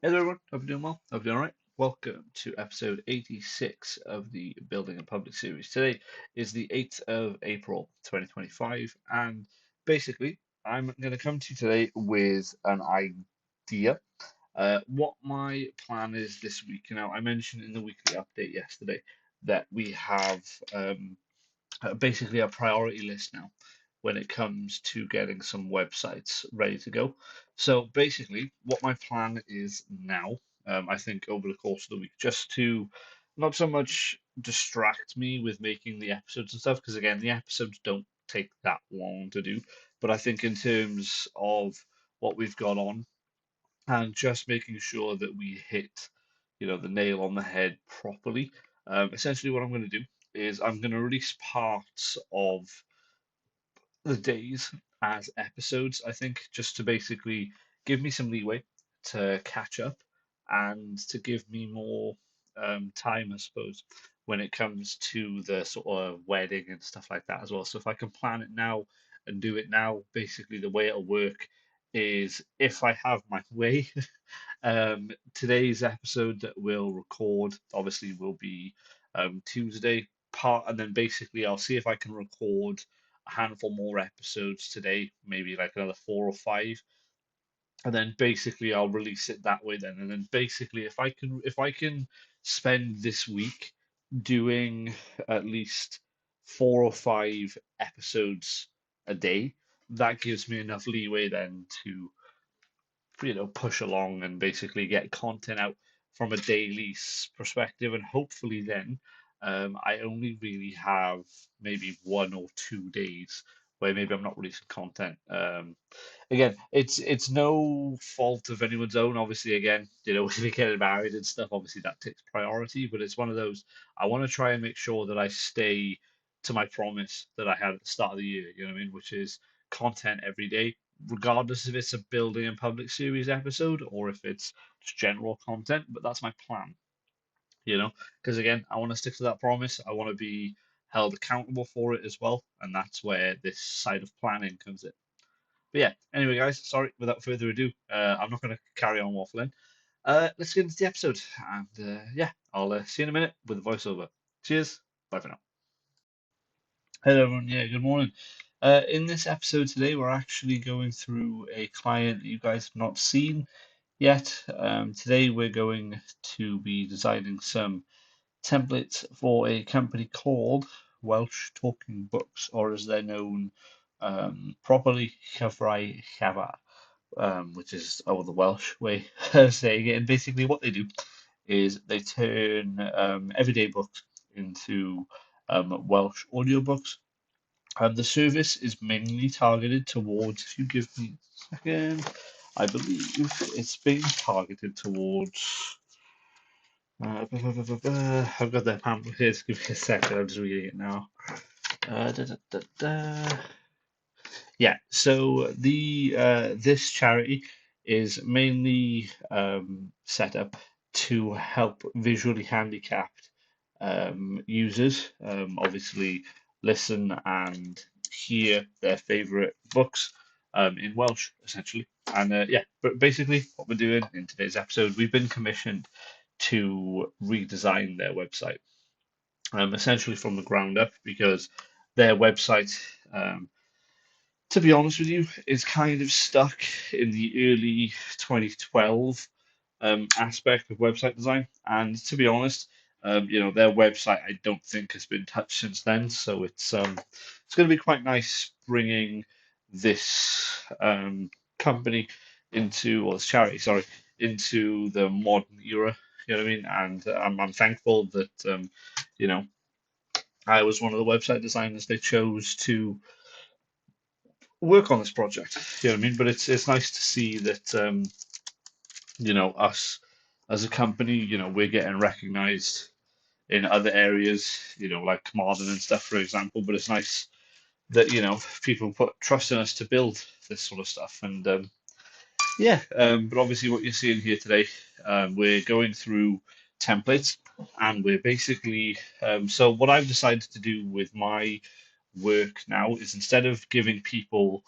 Hello everyone, hope you're doing well, hope you're doing alright. Welcome to episode 86 of the Building a Public series. Today is the 8th of April 2025, and basically, I'm going to come to you today with an idea. What my plan is this week. Now, I mentioned in the weekly update yesterday that we have basically a priority list now when it comes to getting some websites ready to go. So basically, what my plan is now, I think over the course of the week, just to not so much distract me with making the episodes and stuff, because again, the episodes don't take that long to do. But I think in terms of what we've got on and just making sure that we hit, the nail on the head properly. Essentially, what I'm going to do is I'm going to release parts of the days as episodes, I think, just to basically give me some leeway to catch up and to give me more time, I suppose, when it comes to the sort of wedding and stuff like that as well. So if I can plan it now and do it now, basically the way it'll work is if I have my way, today's episode that we'll record obviously will be Tuesday part, and then basically I'll see if I can record a handful more episodes today, maybe like another four or five, and then basically I'll release it that way then. And then basically if I can spend this week doing at least four or five episodes a day, that gives me enough leeway then to push along and basically get content out from a daily perspective. And hopefully then I only really have maybe 1 or 2 days where maybe I'm not releasing content. Again, it's no fault of anyone's own. Obviously, again, if you're getting married and stuff, obviously that takes priority. But it's one of those, I want to try and make sure that I stay to my promise that I had at the start of the year, you know what I mean? Which is content every day, regardless if it's a building and public series episode or if it's just general content. But that's my plan, because again, I want to stick to that promise. I want to be held accountable for it as well. And that's where this side of planning comes in. But yeah, anyway, guys, sorry, without further ado, I'm not going to carry on waffling. Let's get into the episode. And yeah, I'll see you in a minute with the voiceover. Cheers. Bye for now. Hello, everyone. Yeah, good morning. In this episode today, we're actually going through a client that you guys have not seen yet. Today, we're going to be designing some templates for a company called Welsh Talking Books, or as they're known properly, Cyfrau Llafar, which is the Welsh way of saying it. And basically, what they do is they turn everyday books into Welsh audiobooks. And the service is mainly targeted towards, if you give me a second, I believe it's being targeted towards. I've got that pamphlet here. Just give me a second. I'm just reading it now. Da, da, da, da. Yeah. So the this charity is mainly set up to help visually handicapped users, obviously listen and hear their favorite books in Welsh, essentially. And yeah, but basically, what we're doing in today's episode, we've been commissioned to redesign their website, essentially from the ground up, because their website, to be honest with you, is kind of stuck in the early 2012 aspect of website design. And to be honest, their website I don't think has been touched since then. So it's going to be quite nice bringing this company into, or this charity, sorry, into the modern era. You know what I mean? And I'm thankful that you know I was one of the website designers they chose to work on this project. You know what I mean? But it's nice to see that us as a company, we're getting recognized in other areas, like Carmarthen and stuff, for example. But it's nice that, people put trust in us to build this sort of stuff. And yeah, but obviously what you're seeing here today, we're going through templates and we're basically, so what I've decided to do with my work now is instead of giving people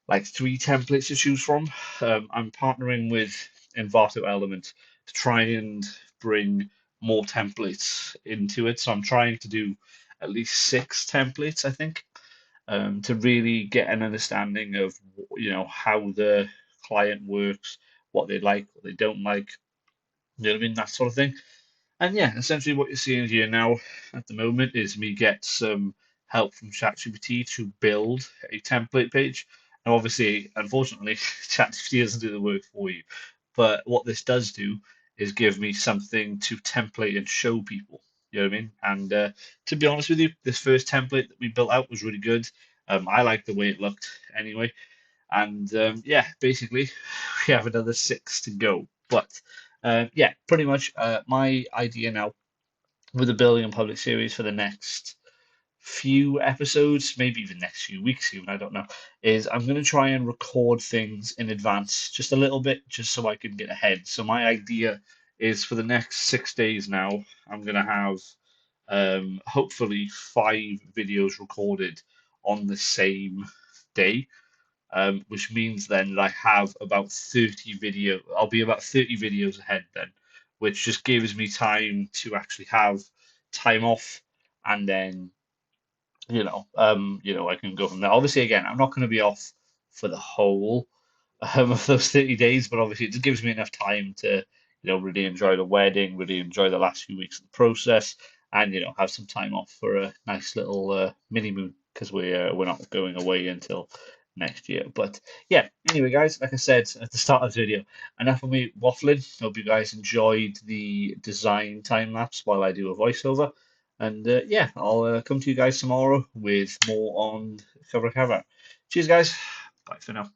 like three templates to choose from, I'm partnering with Envato element to try and bring more templates into it. So I'm trying to do at least 6 templates, I think, to really get an understanding of how the client works, what they like, what they don't like, you know what I mean, that sort of thing. And yeah, essentially what you're seeing here now at the moment is me get some help from ChatGPT to build a template page. Now, obviously, unfortunately, ChatGPT doesn't do the work for you. But what this does do is give me something to template and show people. You know what I mean? And to be honest with you, this first template that we built out was really good. I liked the way it looked anyway. And yeah, basically, we have another 6 to go. But yeah, pretty much my idea now with the Building and Public series for the next few episodes, maybe even next few weeks, even I don't know, is I'm going to try and record things in advance just a little bit, just so I can get ahead. So my idea is for the next 6 days now, I'm going to have hopefully 5 videos recorded on the same day, which means then that I have about 30 video. I'll be about 30 videos ahead then, which just gives me time to actually have time off, and then I can go from there. Obviously, again, I'm not going to be off for the whole of those 30 days, but obviously it just gives me enough time to, really enjoy the wedding, really enjoy the last few weeks of the process, and have some time off for a nice little mini moon because we're not going away until next year. But yeah, anyway, guys, like I said at the start of the video, enough of me waffling. Hope you guys enjoyed the design time lapse while I do a voiceover. And yeah, I'll come to you guys tomorrow with more on Cover Cover. Cheers, guys. Bye for now.